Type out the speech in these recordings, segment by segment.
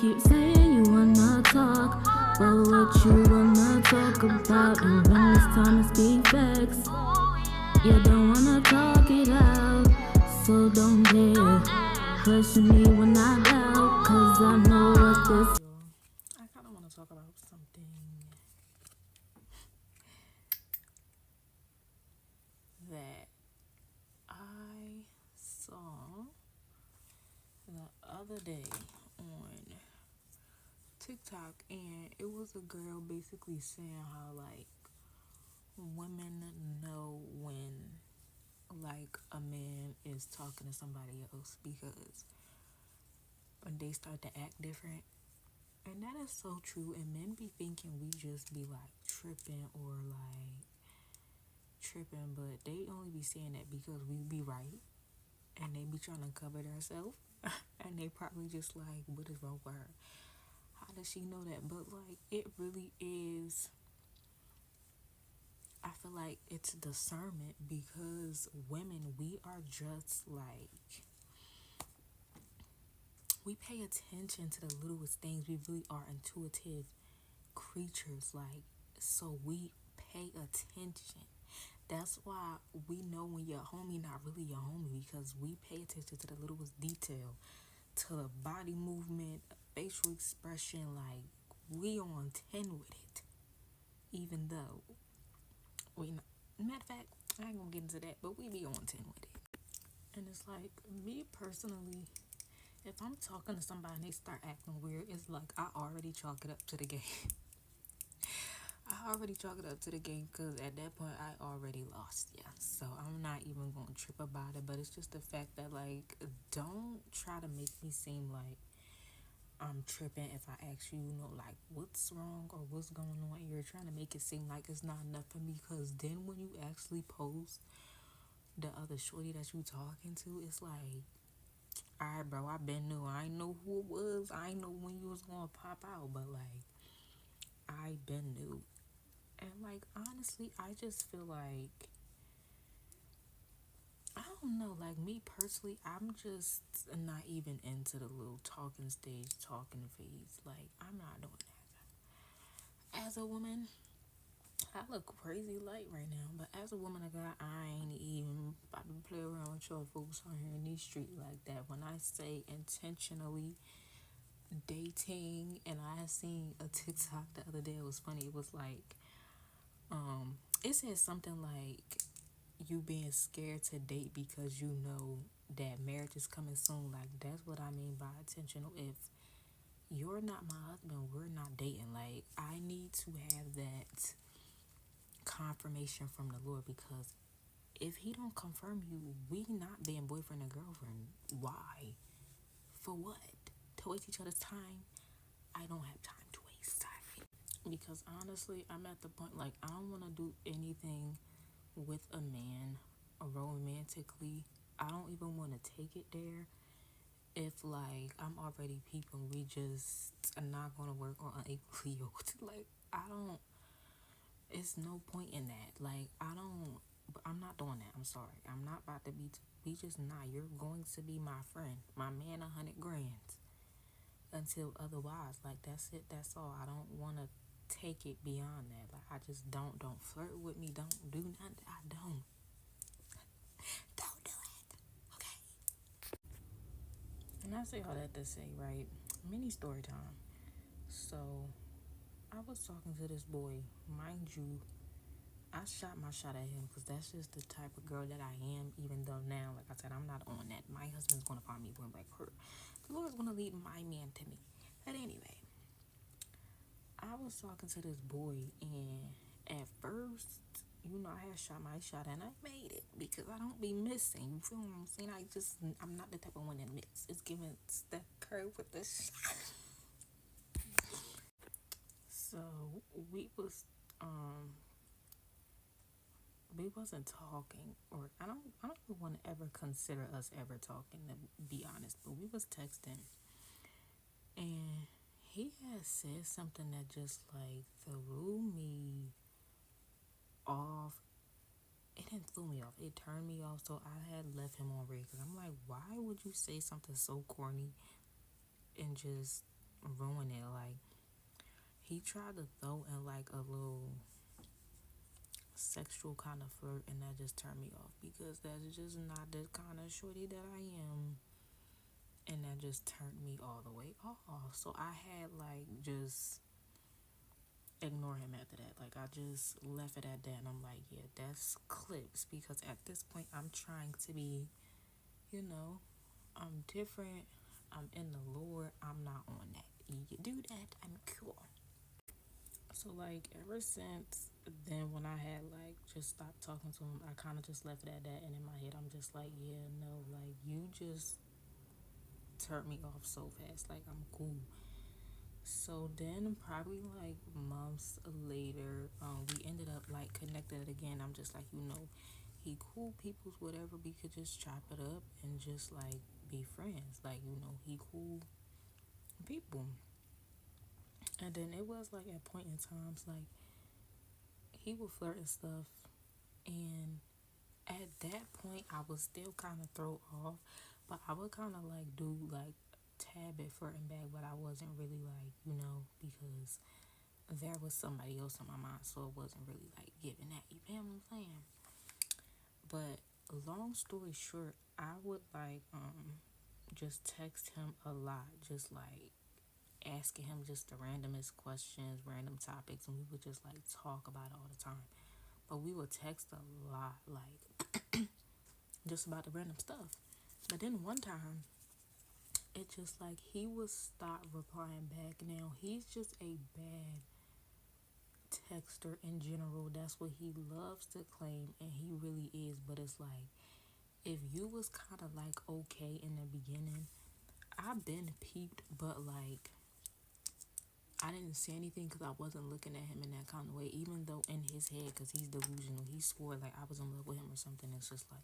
keep saying you wanna talk, but what you wanna talk about? And when it's time to speak facts, you don't wanna talk it out. So don't dare question me when I doubt, cause I know what this. I kind of want to talk about something that I saw the other day on TikTok, and it was a girl basically saying how like women know when like a man is talking to somebody else because when they start to act different. And that is so true. And men be thinking we just be like tripping or like tripping, but they only be saying that because we be right and they be trying to cover themselves. And they probably just like, what is wrong with her? How does she know that? But like, it really is. I feel like it's discernment because women, we are just like, we pay attention to the littlest things. We really are intuitive creatures. Like, so we pay attention. That's why we know when your homie not really your homie, because we pay attention to the littlest detail, to the body movement, facial expression. Like, we on 10 with it, even though we not. Matter of fact, I ain't gonna get into that, but we be on 10 with it. And it's like, me personally, if I'm talking to somebody and they start acting weird, it's like I already chalk it up to the game. I already chalk it up to the game because at that point I already lost. Yeah, so I'm not even going to trip about it. But it's just the fact that like, don't try to make me seem like I'm tripping if I ask you, like what's wrong or what's going on. You're trying to make it seem like it's not nothing, because then when you actually post the other shorty that you talking to, it's like, alright, bro, I been knew. I ain't know who it was. I ain't know when you was gonna pop out, but like, I been knew. And like, honestly, I just feel like, I don't know, like me personally, I'm just not even into the little talking stage, talking phase. Like, I'm not doing that. As a woman, I look crazy light right now, but as a woman of God, I ain't even about to play around with y'all folks on here in these streets like that. When I say intentionally dating, and I seen a TikTok the other day, it was funny. It was like, it said something like, you being scared to date because you know that marriage is coming soon. Like, that's what I mean by intentional. If you're not my husband, we're not dating. Like, I need to have that confirmation from the Lord, because if he don't confirm you, we not being boyfriend and girlfriend. Why? For what? To waste each other's time? I don't have time to waste time. Because honestly, I'm at the point like, I don't want to do anything with a man romantically. I don't even want to take it there. If like, I'm already peeping, we just are not going to work or unequally yoked. Like, I don't, it's no point in that. Like, I'm not doing that. I'm sorry. I'm not about to be, we just not. You're going to be my friend, my man, 100 grand until otherwise. Like, that's it. That's all. I don't want to take it beyond that. Like, I just don't flirt with me. Don't do nothing. I don't do it. Okay. And I say all that to say, right? Mini story time. So, I was talking to this boy. Mind you, I shot my shot at him because that's just the type of girl that I am. Even though now, like I said, I'm not on that. My husband's gonna find me one like her. The Lord's gonna lead my man to me. But anyway, I was talking to this boy, and at first, I had shot my shot and I made it because I don't be missing. You feel what I'm saying? I'm not the type of one that miss. It's giving Steph Curry with the shot. So um we wasn't talking, or I don't even want to ever consider us ever talking, to be honest. But we was texting, and he had said something that just like threw me off. It didn't throw me off. It turned me off. So I had left him on read because I'm like, why would you say something so corny and just ruin it. Like, he tried to throw in like a little sexual kind of flirt, and that just turned me off because that's just not the kind of shorty that I am. And that just turned me all the way off. So I had like just ignore him after that. Like, I just left it at that, and I'm like, yeah, that's clips, because at this point I'm trying to be, you know, I'm different. I'm in the Lord. I'm not on that. You do that, I'm cool. So like ever since then, when I had like just stopped talking to him, I kind of just left it at that. And in my head, I'm just like, yeah, no, like you just turned me off so fast. Like, I'm cool. So then, probably like months later, we ended up like connected again. I'm just like, he cool people's whatever. We could just chop it up and just like be friends. Like, he cool people. And then it was like at point in times like he would flirt and stuff, and at that point I was still kind of thrown off, but I would kind of like do like tad bit flirting back, but I wasn't really like, because there was somebody else in my mind, so it wasn't really like giving that. You know what I'm saying? But long story short, I would like just text him a lot, just like asking him just the randomest questions, random topics, and we would just like talk about it all the time. But we would text a lot, like just about the random stuff. But then one time, it just like he would stop replying back. Now he's just a bad texter in general. That's what he loves to claim, and he really is. But it's like, if you was kind of like okay in the beginning, I've been peeped, but like I didn't say anything because I wasn't looking at him in that kind of way. Even though in his head, because he's delusional, he swore like I was in love with him or something. It's just like,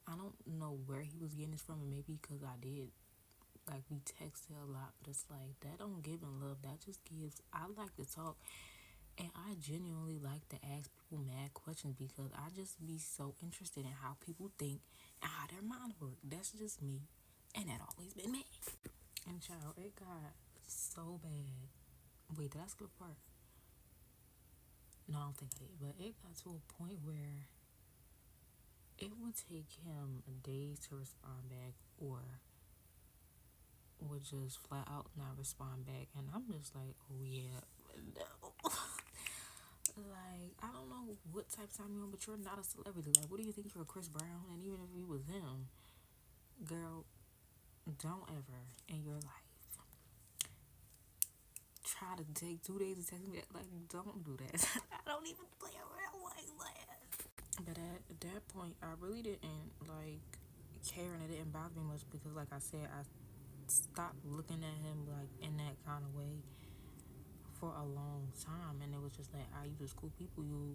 I don't know where he was getting this from, and maybe because I did like we texted a lot, but it's like that don't give him love. That just gives. I like to talk, and I genuinely like to ask people mad questions because I just be so interested in how people think and how their mind work. That's just me, and that always been me. And child, it got so bad. Wait, did I skip a part? No, I don't think I did. But it got to a point where it would take him days to respond back, or would just flat out not respond back. And I'm just like, oh yeah, no. Like, I don't know what type of time you're on, but you're not a celebrity. Like, what do you think, you're Chris Brown? And even if you was him, girl, don't ever in your life try to take 2 days to text me that. Like, don't do that. I don't even play around like that. But at that point, I really didn't like care, and it didn't bother me much because, like I said, I stopped looking at him like in that kind of way for a long time, and it was just like, you just cool people, you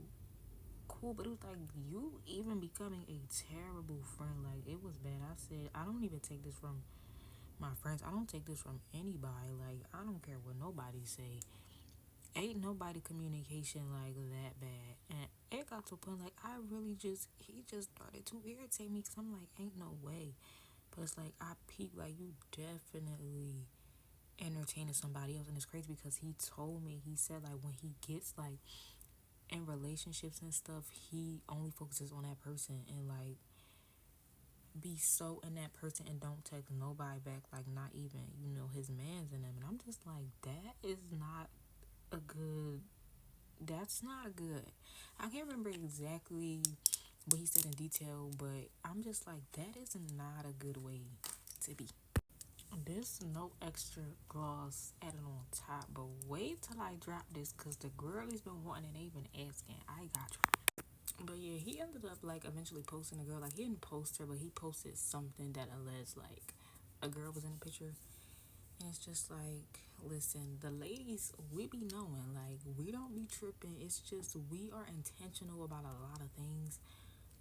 cool, but it was like you even becoming a terrible friend. Like, it was bad. I said, I don't even take this from my friends. I don't take this from anybody. Like, I don't care what nobody say. Ain't nobody communication like that bad. And it got to a point like I really just, he just started to irritate me because I'm like, ain't no way. But it's like I peep, like, you definitely entertaining somebody else. And it's crazy because he told me, he said like when he gets like in relationships and stuff, he only focuses on that person and like be so in that person and don't text nobody back, like not even, his mans in them. And I'm just like, that is not a good, that's not good. I can't remember exactly what he said in detail, but I'm just like, that is not a good way to be. This no extra gloss added on top, but wait till I drop this because the girl has been wanting and they've been asking. I got you. But yeah, he ended up like eventually posting a girl. Like, he didn't post her, but he posted something that alleged like a girl was in the picture. And it's just like, listen, the ladies, we be knowing, like, we don't be tripping. It's just we are intentional about a lot of things.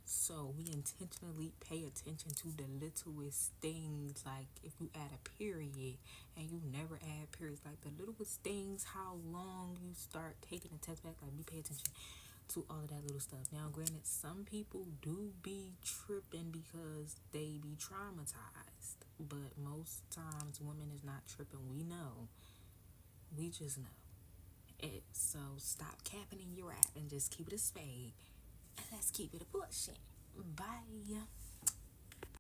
So we intentionally pay attention to the littlest things, like if you add a period and you never add periods, like the littlest things, how long you start taking the text back, like we pay attention to all of that little stuff. Now, granted, some people do be tripping because they be traumatized, but most times women is not tripping. We know. We just know it. So stop capping in your rap and just keep it a spade. And let's keep it a pushing. Bye.